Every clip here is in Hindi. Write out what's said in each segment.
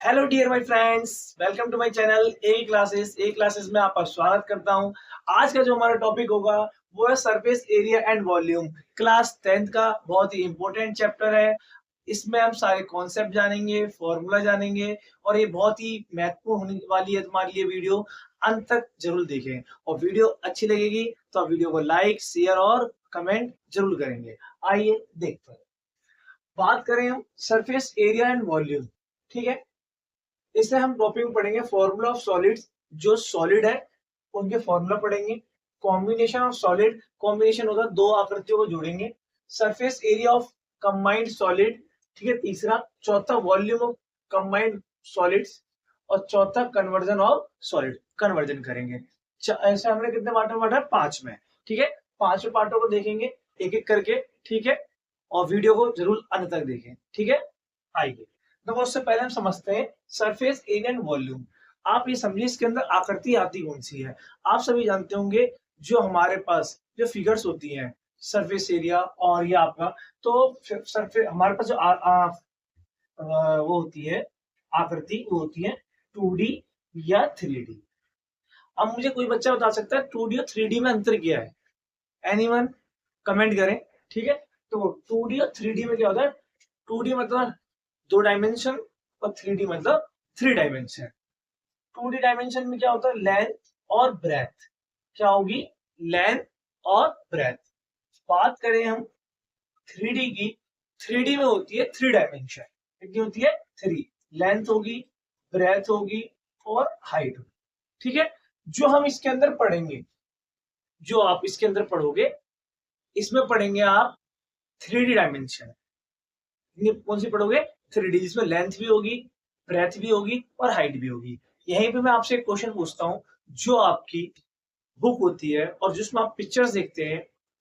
Hello dear my friends, welcome to my channel A classes में आपका स्वागत करता हूं। आज का जो हमारा टॉपिक होगा वो है surface area and volume. Class 10th का बहुत ही इंपॉर्टेंट चैप्टर है। इसमें हम सारे कॉन्सेप्ट जानेंगे, फॉर्मूला जानेंगे और ये बहुत ही महत्वपूर्ण होने वाली है तुम्हारे लिए वीडियो। अंत तक जरूर देखें और वीडियो अच्छी लगेगी तो आप वीडियो को लाइक, शेयर और कमेंट जरूर करेंगे। आइए देखते हैं। बात करें हम सरफेस एरिया एंड वॉल्यूम, ठीक है। इससे हम टॉपिक में पढ़ेंगे फॉर्मूला ऑफ सॉलिड्स। जो सॉलिड है उनके फॉर्मूला पढ़ेंगे। कॉम्बिनेशन ऑफ सॉलिड, कॉम्बिनेशन होगा दो आकृतियों को जोड़ेंगे। Surface area of combined solid, ठीक है। तीसरा, चौथा वॉल्यूम ऑफ कंबाइंड सॉलिड्स और चौथा कन्वर्जन ऑफ सॉलिड, कन्वर्जन करेंगे। ऐसे हमने कितने पार्ट में बांटा है? 5 में, ठीक है। 5 पार्टों को देखेंगे एक एक करके, ठीक है। और वीडियो को जरूर अंत तक देखें, ठीक है। आइए, तो उससे पहले हम समझते हैं सरफेस एरिया एंड वॉल्यूम। आप ये समझिए इसके अंदर आकृति आती कौन सी है। आप सभी जानते होंगे जो हमारे पास जो फिगर्स होती हैं, सरफेस एरिया और ये आपका, तो सरफेस हमारे पास जो वो होती है आकृति, वो होती है 2D या 3D। अब मुझे कोई बच्चा बता सकता है 2D और 3D में अंतर क्या है? एनीवन कमेंट करें, ठीक है। तो 2D और 3D में क्या होता है? 2D मतलब 2 डायमेंशन और 3D मतलब 3 डायमेंशन। 2D डायमेंशन में क्या होता है? लेंथ और ब्रेथ। क्या होगी? लेंथ और ब्रेथ। बात करें हम 3D की, 3D में होती है 3 डायमेंशन। कितनी होती है? 3। लेंथ होगी, ब्रेथ होगी और हाइट होगी, ठीक है। जो हम इसके अंदर पढ़ेंगे, जो आप इसके अंदर पढ़ोगे, इसमें पढ़ेंगे आप 3D डायमेंशन। कौन सी पढ़ोगे? 3D, जिसमें लेंथ भी होगी, ब्रेथ भी होगी और हाइट भी होगी। यहीं पे मैं आपसे एक क्वेश्चन पूछता हूँ। जो आपकी बुक होती है और जिसमें आप पिक्चर्स देखते हैं,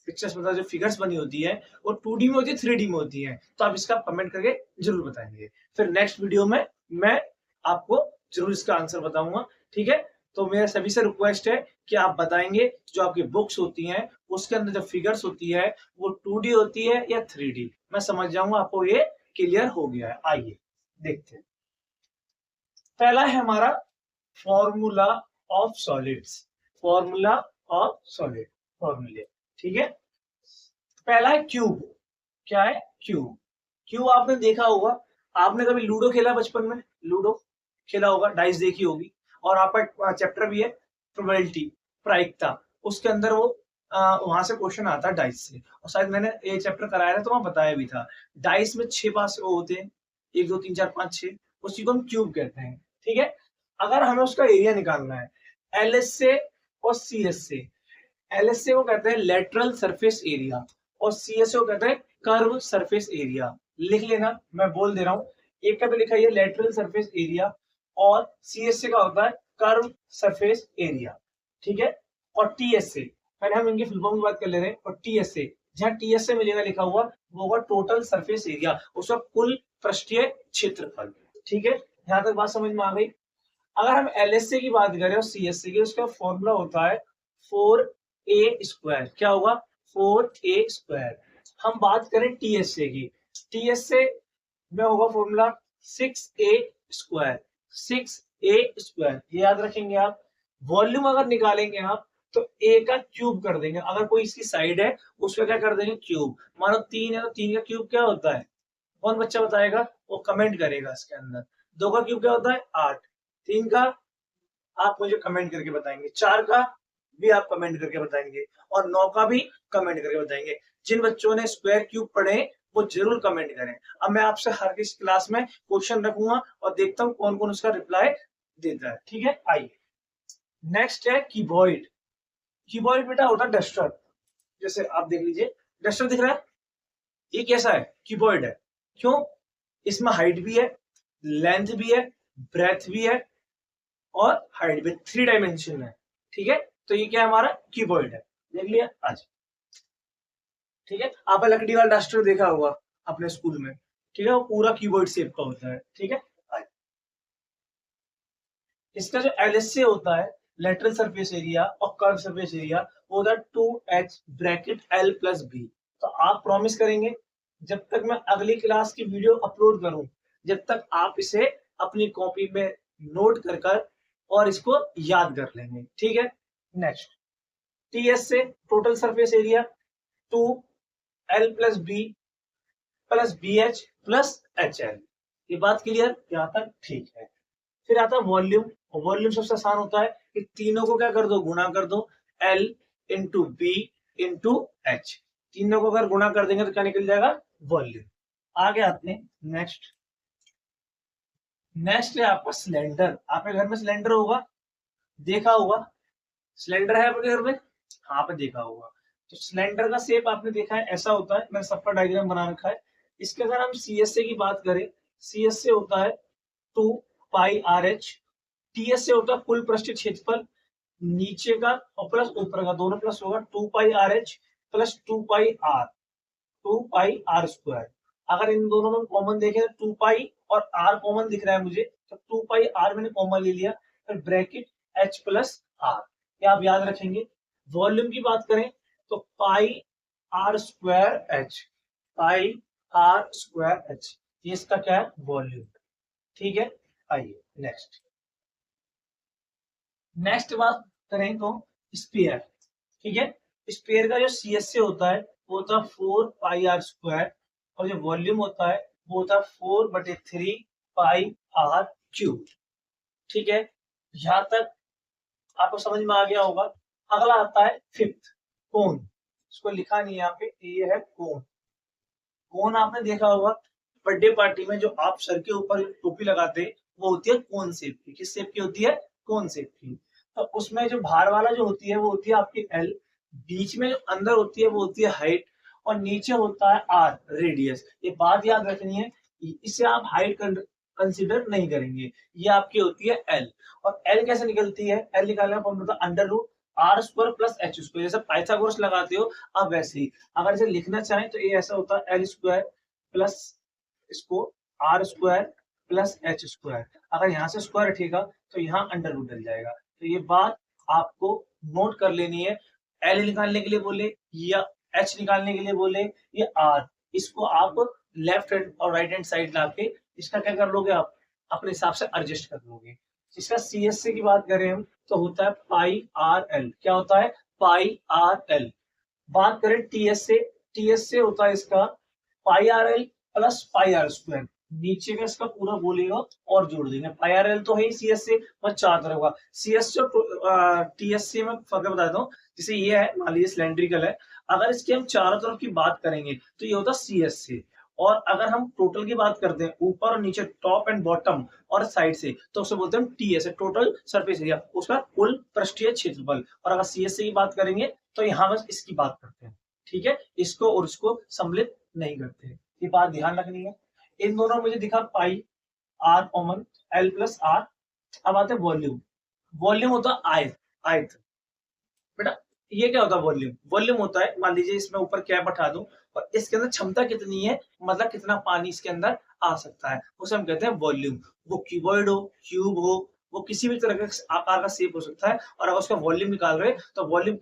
पिक्चर्स मतलब जो फिगर्स बनी होती है, वो 2D में होती है, 3D में होती है, तो आप इसका कमेंट करके जरूर बताएंगे। फिर नेक्स्ट वीडियो में मैं आपको जरूर इसका आंसर बताऊंगा, ठीक है। तो मेरा सभी से रिक्वेस्ट है कि आप बताएंगे जो आपकी बुक्स होती हैं उसके अंदर जो फिगर्स होती है वो 2D होती है या 3D। मैं समझ जाऊंगा आपको ये क्लियर हो गया है। आइए देखते हैं। पहला है हमारा formula of solids. Formula of solid, फॉर्मूले, ठीक है। पहला है क्यूब। क्या है? क्यूब। क्यूब आपने देखा होगा, आपने कभी लूडो खेला बचपन में? लूडो खेला होगा, डाइस देखी होगी। और आपका चैप्टर भी है प्रोबेबिलिटी, प्रायिकता। उसके अंदर वो वहां से क्वेश्चन आता है डाइस से, और शायद मैंने ये चैप्टर कराया था तो वहां बताया भी था। डाइस में 6 पास वो होते हैं, 1 2 3 4 5 6, उसी को हम क्यूब कहते हैं, ठीक है। अगर हमें उसका एरिया निकालना है, एलएस से और सीएस से। एलएस को कहते हैं लेटरल सरफेस एरिया और सीएस को कहते हैं कर्व सरफेस एरिया। लिख लेना, मैं बोल दे रहा हूँ। एक का तो लिखा है लेटरल सरफेस एरिया और सीएस का होता है कर्व सरफेस एरिया, ठीक है। और टीएस से, पहले हम इनकी फुल फॉर्म की बात कर ले रहे हैं। और टीएस से, जहां टीएस से मिलेगा लिखा हुआ, वो होगा टोटल सरफेस एरिया, उसका कुल पृष्ठीय क्षेत्रफल, ठीक है। यहां तक बात समझ में आ गई। अगर हम एलएसए की बात करें और सीएसए की, उसका फॉर्मूला होता है 4a²। क्या होगा? 4a²। हम बात करें टीएसए की, टीएसए में होगा फॉर्मूला 6a²। 6a², ये याद रखेंगे आप। वॉल्यूम अगर निकालेंगे आप तो a का क्यूब कर देंगे। अगर कोई इसकी साइड है उसका क्या कर देंगे? क्यूब। मानो 3 है तो 3 का क्यूब क्या होता है? कौन बच्चा बताएगा? वो कमेंट करेगा इसके अंदर। 2 का क्यूब क्या होता है? 8। 3 का आप मुझे कमेंट करके बताएंगे। 4 का भी आप कमेंट करके बताएंगे और 9 का भी कमेंट करके बताएंगे। जिन बच्चों ने स्क्वायर क्यूब पढ़े वो जरूर कमेंट करें। अब मैं आपसे हर किसी क्लास में क्वेश्चन रखूंगा और देखता हूँ कौन कौन उसका रिप्लाई देता है, ठीक है। आइए, नेक्स्ट है कीबोर्ड। कीबोर्ड बेटा होता है डस्टर। जैसे आप देख लीजिए, डस्टर दिख रहा है, ये कैसा है? कीबोर्ड है। क्यों? इसमें हाइट भी है, लेंथ भी है, ब्रेथ भी है और हाइट भी, 3 डायमेंशन है, ठीक है। तो ये क्या है? हमारा कीबोर्ड है। देख लिया आज, ठीक है। आपने लकड़ी वाला डस्टर देखा होगा अपने स्कूल में, ठीक है। वो पूरा कीबोर्ड शेप का होता है, ठीक है। इसका जो एलएसए होता है, लेटरल सरफेस एरिया और कर्व सरफेस एरिया, वो होता है 2h bracket l plus b। तो आप प्रॉमिस करेंगे जब तक मैं अगली क्लास की वीडियो अपलोड करूं, जब तक आप इसे अपनी कॉपी में नोट कर और इसको याद कर लेंगे। ठीक है, नेक्स्ट टीएस से total surface area 2L plus B plus B H plus H L. ये बात क्लियर, यहाँ तक ठीक है। फिर आता है वॉल्यूम। वॉल्यूम सबसे आसान होता है कि तीनों को क्या कर दो, गुणा कर दो, L into B into H. तीनों को अगर गुणा कर देंगे तो क्या निकल जाएगा, वॉल्यूम। आगे आते हैं नेक्स्ट। नेक्स्ट है आपका सिलेंडर। आपके घर में सिलेंडर होगा, देखा होगा, सिलेंडर है आपके घर में, हाँ पे देखा होगा। तो सिलेंडर का शेप आपने देखा है, ऐसा होता है। मैंने सबका डायग्राम बना रखा है। इसके अगर हम सीएसए की बात करें, सीएसए होता है 2 पाई आर एच। टीएस से होता है कुल पृष्ठीय क्षेत्रफल, नीचे का और प्लस ऊपर का, दोनों प्लस होगा 2 pi R H plus 2 pi R, 2 pi R square. अगर इन दोनों में कॉमन देखें तो 2 पाई और आर कॉमन दिख रहा है मुझे, तो 2 पाई आर मैंने कॉमन ले लिया, फिर ब्रैकेट एच प्लस आर। क्या आप याद रखेंगे। वॉल्यूम की बात करें तो pi R square H, pi R square H, ये इसका क्या है, वॉल्यूम। ठीक है, आइए नेक्स्ट। नेक्स्ट बात करें तो स्फीयर। ठीक है, स्फीयर का जो सीएसए होता है वो होता है 4 पाई आर स्क्वायर, और जो वॉल्यूम होता है वो होता है 4/3 पाई आर क्यूब। ठीक है, यहां तक आपको समझ में आ गया होगा। अगला आता है फिफ्थ, कोन। इसको लिखा नहीं है यहाँ पे, ये है कोन। कोन आपने देखा होगा बर्थडे पार्टी में, जो आप सर के ऊपर टोपी लगाते हैं वो होती है कोन शेप की। किस शेप की होती है, कोन शेप की। तो उसमें जो बाहर वाला जो होती है वो होती है आपकी एल, बीच में जो अंदर होती है वो होती है हाइट, और नीचे होता है आर, रेडियस। ये बात याद रखनी है, इसे आप हाइट कंसिडर नहीं करेंगे, ये आपकी होती है एल। और एल कैसे निकलती है, एल निकालने का फॉर्मूला होता है under root R square plus H square. जैसे पाइथागोरस लगाते हो आप वैसे ही। अगर इसे लिखना चाहें तो ये ऐसा होता है एल स्क्वायर प्लस इसको R square plus H square. अगर यहाँ से स्क्वायर हटेगा तो यहाँ अंडर रूट डल जाएगा। तो ये बात आपको नोट कर लेनी है। एल निकालने के लिए बोले या एच निकालने के लिए बोले या आर, इसको आप लेफ्ट हैंड और राइट हैंड साइड लाके इसका क्या कर लोगे, आप अपने हिसाब से एडजस्ट कर लोगे। इसका सीएससी की बात करें हम तो होता है पाई आर एल। क्या होता है, पाई आर एल। बात करें टीएस से, टीएस से होता है इसका pi R L plus pi R square. नीचे का इसका पूरा बोलेगा और जोड़ देंगे। पाई आर एल तो है ही सीएस से, बस चार तरफ का। सीएस और टीएस से में फर्क बता देता हूँ। जैसे ये है, मान लीजिए सिलेंड्रिकल है, अगर इसके हम चारों तरफ की बात करेंगे तो ये होता है सीएस से। और अगर हम टोटल की बात करते हैं, ऊपर और नीचे, टॉप एंड बॉटम और साइड से, तो उसे बोलते हैं टीएस, टोटल सरफेस एरिया, उसका कुल पृष्ठीय क्षेत्रफल। और अगर सीएस की बात करेंगे तो यहाँ बस इसकी बात करते हैं। ठीक है, इसको और इसको सम्मिलित नहीं करते। ये बात ध्यान रखनी है। इन दोनों में मुझे दिखा pi R common, L plus R. अब आते हैं वॉल्यूम। वॉल्यूम होता है आयत, आयत। बेटा ये क्या होता है वॉल्यूम, वॉल्यूम होता है, मान लीजिए इसमें ऊपर कैप हटा दूं और इसके अंदर क्षमता कितनी है, मतलब कितना पानी इसके अंदर आ सकता है, उसे हम कहते हैं वॉल्यूम। वो क्यूबॉइड हो, क्यूब हो, वो किसी भी तरह का आकार का शेप हो सकता है। और अगर उसका वॉल्यूम निकाल रहे तो वॉल्यूम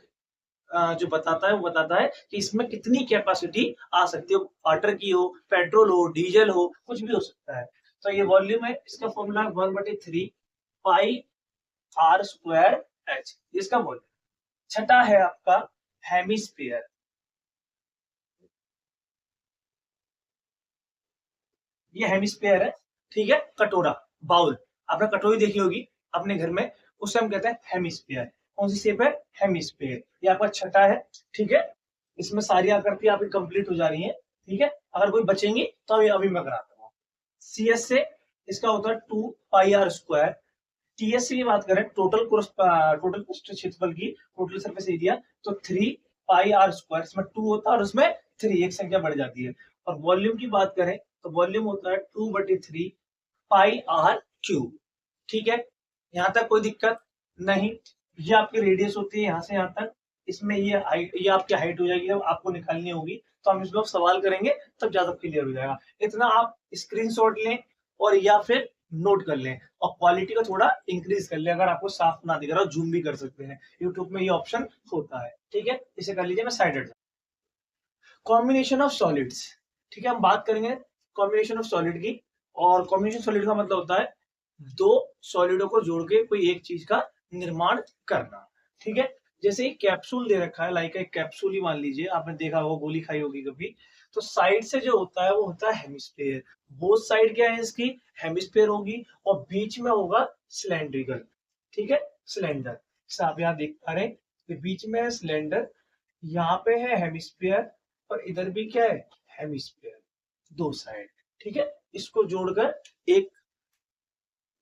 जो बताता है वो बताता है कि इसमें कितनी कैपेसिटी आ सकती है। वाटर की हो, पेट्रोल हो, डीजल हो, कुछ भी हो सकता है। तो ये वॉल्यूम है, इसका formula 1/3 pi R square H, इसका वॉल्यूम। छठा है आपका हेमिस्फीयर। ये हेमिस्फीयर है। ठीक है, कटोरा, बाउल, आपने कटोरी देखी होगी अपने घर में, उसे हम कहते हैं हेमिस्फीयर। कौन सी शेप है, हेमिस्फीयर। ये आपका छठा है। ठीक है, इसमें सारी आकृति आपकी कंप्लीट हो जा रही है। ठीक है, अगर कोई बचेंगी तो अभी मैं कराता हूँ। सीएस से इसका होता है 2 पाई आर स्क्वायर। टीएस की बात करें, टोटल टोटल क्षेत्रफल की, टोटल सरफेस एरिया, तो 3 पाई आर स्क्वायर। इसमें 2 होता है और उसमें 3, एक संख्या बढ़ जाती है। और वॉल्यूम की बात करें तो वॉल्यूम होता है 2/3 पाई आर क्यूब। ठीक है, यहाँ तक कोई दिक्कत नहीं। ये आपकी रेडियस होती है यहाँ से यहाँ तक। इसमें ये हाइट, ये आपकी हाइट हो जाएगी, जब आपको निकालनी होगी तो हम इसमें सवाल करेंगे तब ज्यादा क्लियर हो जाएगा। इतना आप स्क्रीनशॉट लें और या फिर नोट कर लें, और क्वालिटी को थोड़ा इंक्रीज कर लें। अगर आपको साफ ना दिख रहा हो, जूम भी कर सकते हैं, यूट्यूब में ये ऑप्शन होता है। ठीक है, इसे कर लीजिए। मैं साइड हट कॉम्बिनेशन ऑफ सॉलिड्स। ठीक है, हम बात करेंगे कॉम्बिनेशन ऑफ सॉलिड की। और कॉम्बिनेशन सॉलिड का मतलब होता है दो सॉलिडों को जोड़ के कोई एक चीज का निर्माण करना। ठीक है, जैसे एक कैप्सूल दे रखा है, लाइक एक कैप्सूल ही मान लीजिए, आपने देखा होगा, गोली खाई होगी कभी। तो साइड से जो होता है वो होता है हेमिस्फीयर। बोथ साइड क्या है इसकी, हेमिस्फीयर होगी, और बीच में होगा सिलेंड्रिकल। ठीक है, सिलेंडर, जैसे आप यहाँ देख पा रहे हैं कि बीच में है सिलेंडर, यहाँ पे है हेमिस्फीयर, और इधर भी क्या है, हेमिस्फीयर, दो साइड। ठीक है, इसको जोड़कर एक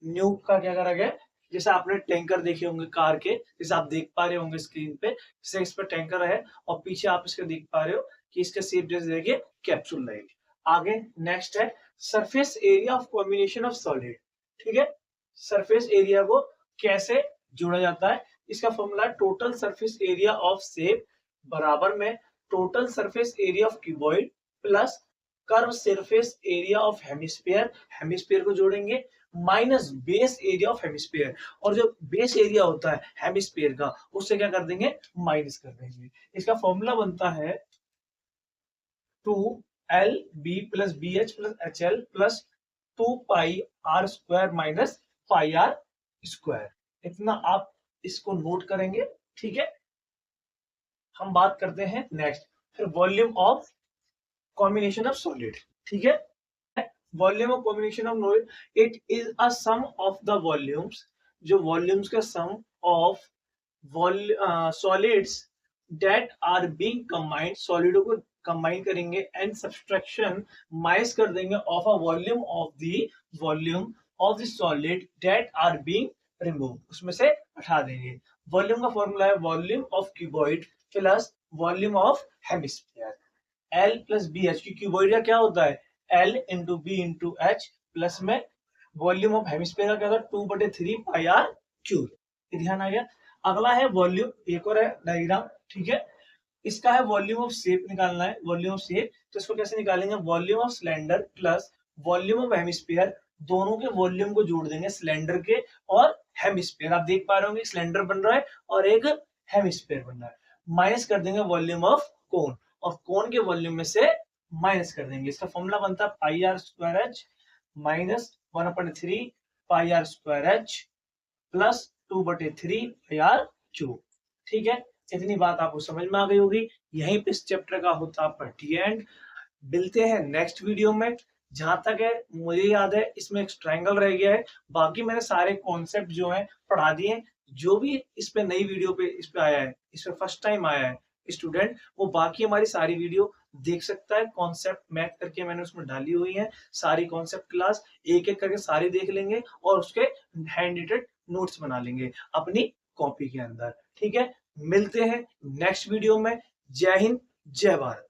न्यूक का क्या करा गया, जैसे आपने टैंकर देखे होंगे कार के, जैसे आप देख पा रहे होंगे स्क्रीन पे, जैसे इस पर टैंकर है और पीछे आप इसके देख पा रहे हो कि इसका शेप जैसे देखिए कैप्सूल रहेगी। आगे नेक्स्ट है surface area of combination of solid. ठीक है, सरफेस एरिया को कैसे जोड़ा जाता है, इसका फॉर्मूला है total surface area of shape बराबर में total surface area of cuboid plus curve surface area of hemisphere, hemisphere को जोड़ेंगे, minus base area of hemisphere, और जो बेस एरिया होता है हेमिस्फीयर का उससे क्या कर देंगे, माइनस कर देंगे। इसका फॉर्मूला बनता है 2LB plus BH plus HL plus 2 पाई R square minus pi R square. इतना आप इसको नोट करेंगे। ठीक है, हम बात करते हैं नेक्स्ट, फिर volume of combination of solid. ठीक है, volume of combination of node, it is a sum of the volumes, जो वॉल्यूम्स का sum of solids that are being combined, सॉलिडों को कंबाइन करेंगे, एंड सब्सट्रैक्शन माइनस कर देंगे of a volume of the solid that are being remove, उसमें से हटा देंगे। वॉल्यूम का फॉर्मूला है volume of cuboid plus volume of hemisphere. L plus B H, की क्यूबॉइड का क्या होता है, L into B into H, plus में वॉल्यूम ऑफ हेमिस्फीयर का क्या होता है 2/3 पाई आर क्यूब। ध्यान आ गया। अगला है वॉल्यूम, एक और है डायग्राम। ठीक है, इसका है वॉल्यूम ऑफ शेप निकालना है, वॉल्यूम ऑफ शेप, तो इसको कैसे निकालेंगे, volume of cylinder plus volume of hemisphere, दोनों के वॉल्यूम को जोड़ देंगे, सिलेंडर के और हेमिस्फीयर। आप देख पा रहे होंगे सिलेंडर बन रहा है और एक हेमिस्फीयर बन रहा है, माइनस कर देंगे वॉल्यूम ऑफ कोन, और कोन के वॉल्यूम में से माइनस कर देंगे। इसका फॉर्मूला बनता है pi R square H minus 1/3 pi R square H plus 2/3 pi R cube. ठीक है, इतनी बात आपको समझ में आ गई होगी। यहीं पे इस चैप्टर का होता है आपका एंड। मिलते हैं नेक्स्ट वीडियो में। जहां तक है मुझे याद है इसमें एक ट्रायंगल रह गया है, बाकी मैंने सारे कॉन्सेप्ट जो है पढ़ा दिए। जो भी इस पे नई वीडियो पे इस पे आया है, इस पे फर्स्ट टाइम आया है स्टूडेंट, वो बाकी हमारी सारी वीडियो देख सकता है। कॉन्सेप्ट मैथ करके मैंने उसमें डाली हुई है, सारी कॉन्सेप्ट क्लास एक एक करके सारी देख लेंगे और उसके हैंड रिटेड नोट्स बना लेंगे अपनी कॉपी के अंदर। ठीक है, मिलते हैं नेक्स्ट वीडियो में। जय हिंद, जय भारत।